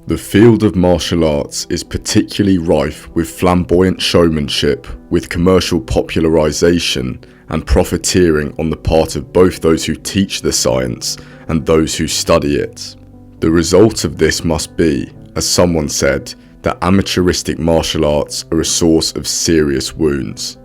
The field of martial arts is particularly rife with flamboyant showmanship, with commercial popularization and profiteering on the part of both those who teach the science and those who study it. The result of this must be, as someone said, that amateuristic martial arts are a source of serious wounds.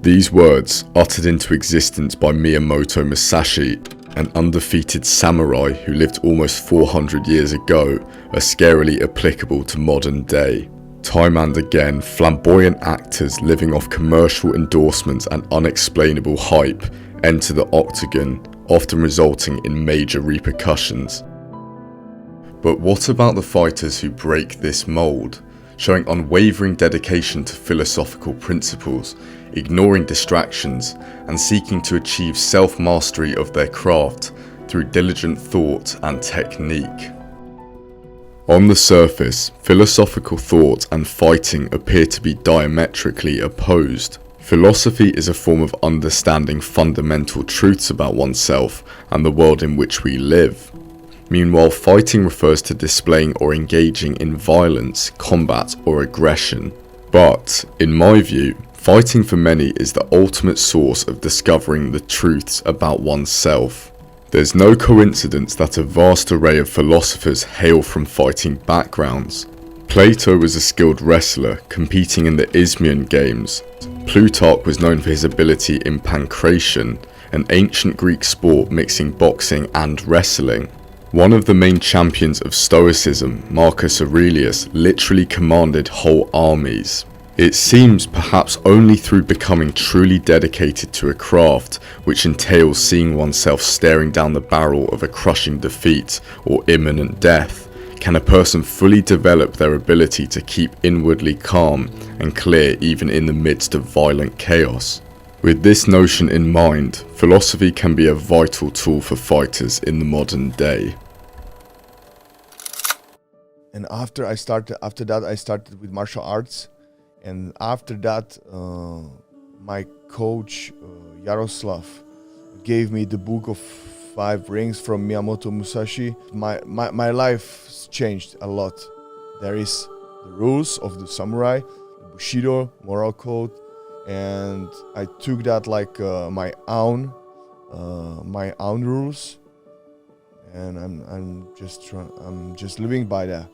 These words, uttered into existence by Miyamoto Musashi, an undefeated samurai who lived almost 400 years ago, are scarily applicable to modern day. Time and again, flamboyant actors living off commercial endorsements and unexplainable hype enter the octagon, often resulting in major repercussions. But what about the fighters who break this mold, showing unwavering dedication to philosophical principles, ignoring distractions, and seeking to achieve self-mastery of their craft through diligent thought and technique? On the surface, philosophical thought and fighting appear to be diametrically opposed. Philosophy is a form of understanding fundamental truths about oneself and the world in which we live. Meanwhile, fighting refers to displaying or engaging in violence, combat, or aggression. But, in my view, fighting for many is the ultimate source of discovering the truths about oneself. There's no coincidence that a vast array of philosophers hail from fighting backgrounds. Plato was a skilled wrestler, competing in the Isthmian Games. Plutarch was known for his ability in pankration, an ancient Greek sport mixing boxing and wrestling. One of the main champions of Stoicism, Marcus Aurelius, literally commanded whole armies. It seems perhaps only through becoming truly dedicated to a craft, which entails seeing oneself staring down the barrel of a crushing defeat or imminent death, can a person fully develop their ability to keep inwardly calm and clear even in the midst of violent chaos. With this notion in mind, philosophy can be a vital tool for fighters in the modern day. And after that I started with martial arts, and after that my coach Yaroslav gave me the book of 5 rings from Miyamoto Musashi. My life changed a lot. There is the rules of the samurai, the Bushido, moral code, and I took that like my own rules, and I'm just living by that.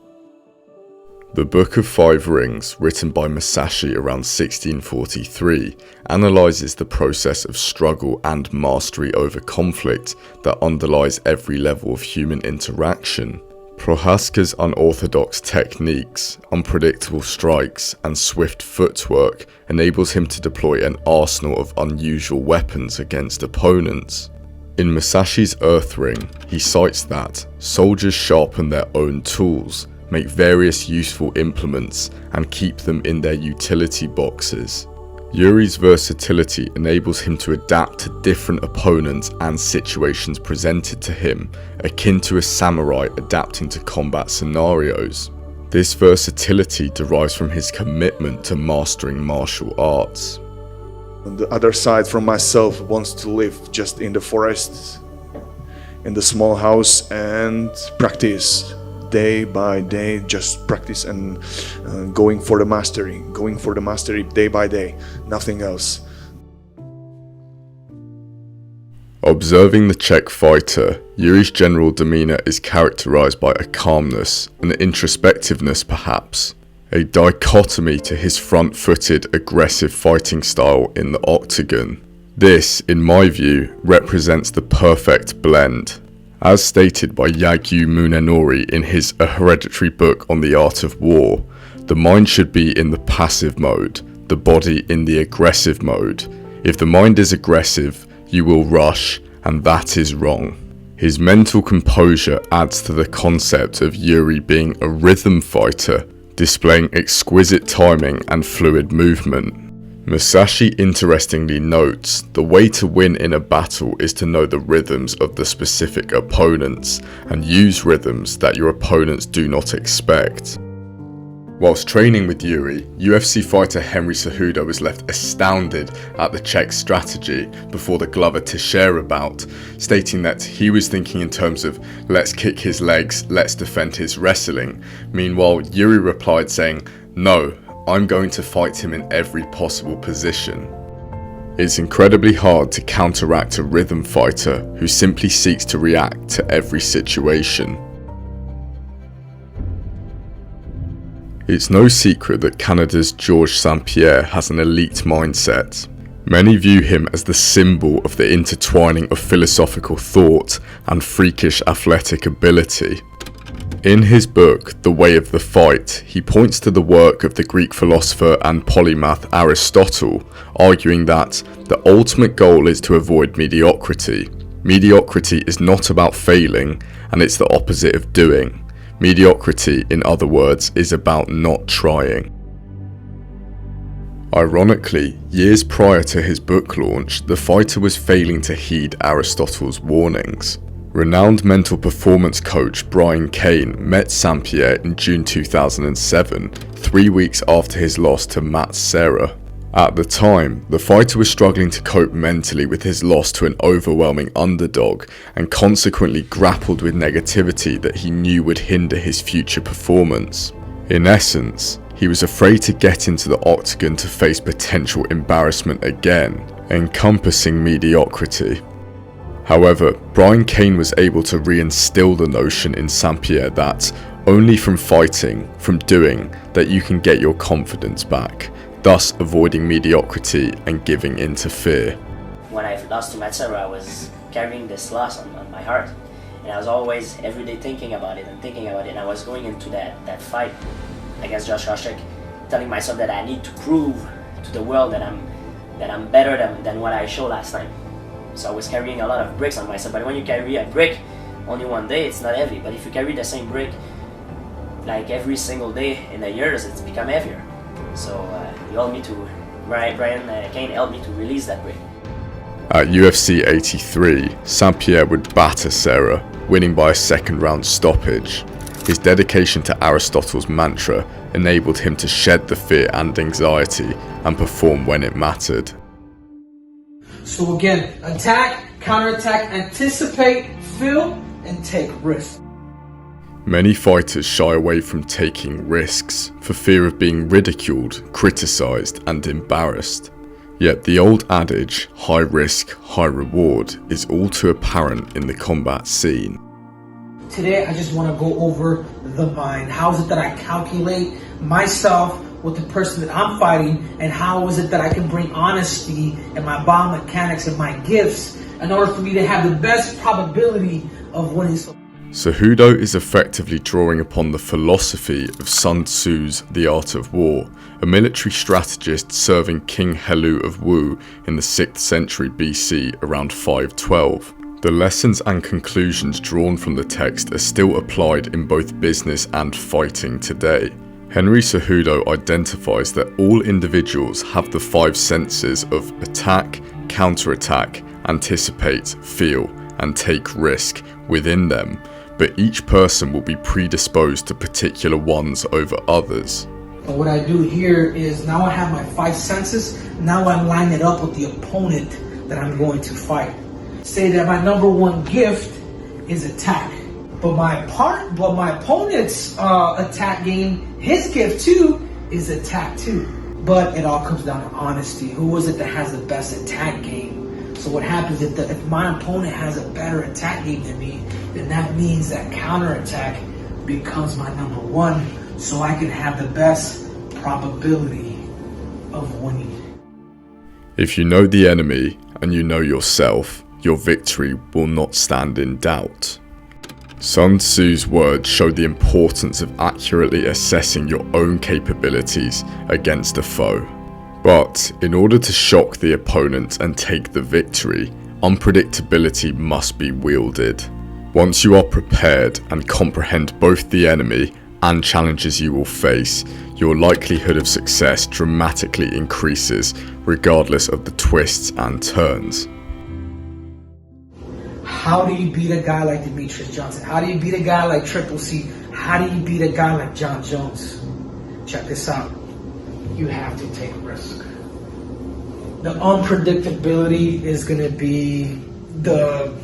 The Book of 5 Rings, written by Musashi around 1643, analyzes the process of struggle and mastery over conflict that underlies every level of human interaction. Prohaska's unorthodox techniques, unpredictable strikes, and swift footwork enables him to deploy an arsenal of unusual weapons against opponents. In Musashi's Earth Ring, he cites that soldiers sharpen their own tools, make various useful implements, and keep them in their utility boxes. Yuri's versatility enables him to adapt to different opponents and situations presented to him, akin to a samurai adapting to combat scenarios. This versatility derives from his commitment to mastering martial arts. On the other side, from myself, wants to live just in the forest, in the small house, and practice day by day, just practice and going for the mastery day by day, nothing else. Observing the Czech fighter, Yuri's general demeanor is characterized by a calmness, an introspectiveness perhaps, a dichotomy to his front-footed, aggressive fighting style in the octagon. This, in my view, represents the perfect blend. As stated by Yagyu Munenori in his A Hereditary Book on the Art of War, the mind should be in the passive mode, the body in the aggressive mode. If the mind is aggressive, you will rush, and that is wrong. His mental composure adds to the concept of Yuri being a rhythm fighter, displaying exquisite timing and fluid movement. Musashi interestingly notes, the way to win in a battle is to know the rhythms of the specific opponents and use rhythms that your opponents do not expect. Whilst training with Yuri, UFC fighter Henry Cejudo was left astounded at the Czech's strategy before the Glover Teixeira bout, stating that he was thinking in terms of let's kick his legs, let's defend his wrestling. Meanwhile, Yuri replied saying, "No, I'm going to fight him in every possible position." It's incredibly hard to counteract a rhythm fighter who simply seeks to react to every situation. It's no secret that Canada's Georges St-Pierre has an elite mindset. Many view him as the symbol of the intertwining of philosophical thought and freakish athletic ability. In his book, The Way of the Fight, he points to the work of the Greek philosopher and polymath Aristotle, arguing that the ultimate goal is to avoid mediocrity. Mediocrity is not about failing, and it's the opposite of doing. Mediocrity, in other words, is about not trying. Ironically, years prior to his book launch, the fighter was failing to heed Aristotle's warnings. Renowned mental performance coach Brian Cain met St-Pierre in June 2007, 3 weeks after his loss to Matt Serra. At the time, the fighter was struggling to cope mentally with his loss to an overwhelming underdog and consequently grappled with negativity that he knew would hinder his future performance. In essence, he was afraid to get into the octagon to face potential embarrassment again, encompassing mediocrity. However, Brian Cain was able to reinstill the notion in St-Pierre that only from fighting, from doing, that you can get your confidence back, thus avoiding mediocrity and giving in to fear. When I lost to Matt Serra, I was carrying this loss on my heart. And I was always, every day thinking about it. And I was going into that fight against Josh Koscheck, telling myself that I need to prove to the world that I'm better than what I showed last time. So I was carrying a lot of bricks on myself. But when you carry a brick only one day, it's not heavy. But if you carry the same brick like every single day in the years, it's become heavier. So Brian Cain helped me to release that brick. At UFC 83, St-Pierre would batter Serra, winning by a second round stoppage. His dedication to Aristotle's mantra enabled him to shed the fear and anxiety and perform when it mattered. So again, attack, counterattack, anticipate, feel, and take risks. Many fighters shy away from taking risks for fear of being ridiculed, criticised and embarrassed. Yet the old adage, high risk, high reward, is all too apparent in the combat scene. Today I just want to go over the mind. How is it that I calculate myself with the person that I'm fighting, and how is it that I can bring honesty and my biomechanics and my gifts in order for me to have the best probability of winning. Cejudo is effectively drawing upon the philosophy of Sun Tzu's The Art of War, a military strategist serving King Helu of Wu in the 6th century BC around 512. The lessons and conclusions drawn from the text are still applied in both business and fighting today. Henry Cejudo identifies that all individuals have the 5 senses of attack, counterattack, anticipate, feel, and take risk within them, but each person will be predisposed to particular ones over others. And what I do here is now I have my 5 senses, now I line it up with the opponent that I'm going to fight. Say that my number 1 gift is attack, but my opponent's attack game, his gift too, is attack too. But it all comes down to honesty. Who is it that has the best attack game? So what happens if my opponent has a better attack game than me, then that means that counterattack becomes my number 1, so I can have the best probability of winning. If you know the enemy and you know yourself, your victory will not stand in doubt. Sun Tzu's words show the importance of accurately assessing your own capabilities against a foe. But in order to shock the opponent and take the victory, unpredictability must be wielded. Once you are prepared and comprehend both the enemy and challenges you will face, your likelihood of success dramatically increases regardless of the twists and turns. How do you beat a guy like Demetrius Johnson? How do you beat a guy like Triple C? How do you beat a guy like John Jones? check this out. You have to take risk. The unpredictability is going to be the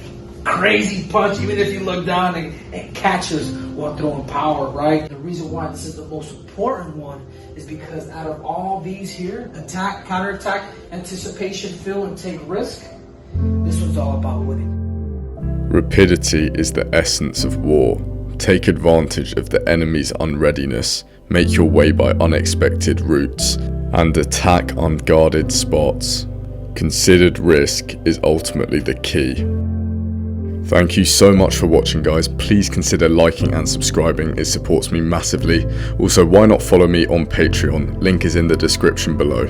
crazy punch, even if you look down and catches while throwing power, right? The reason why this is the most important one is because out of all these here, attack, counterattack, anticipation, fill, and take risk, this one's all about winning. Rapidity is the essence of war. Take advantage of the enemy's unreadiness, make your way by unexpected routes, and attack unguarded spots. Considered risk is ultimately the key. Thank you so much for watching, guys. Please consider liking and subscribing, it supports me massively. Also, why not follow me on Patreon? Link is in the description below.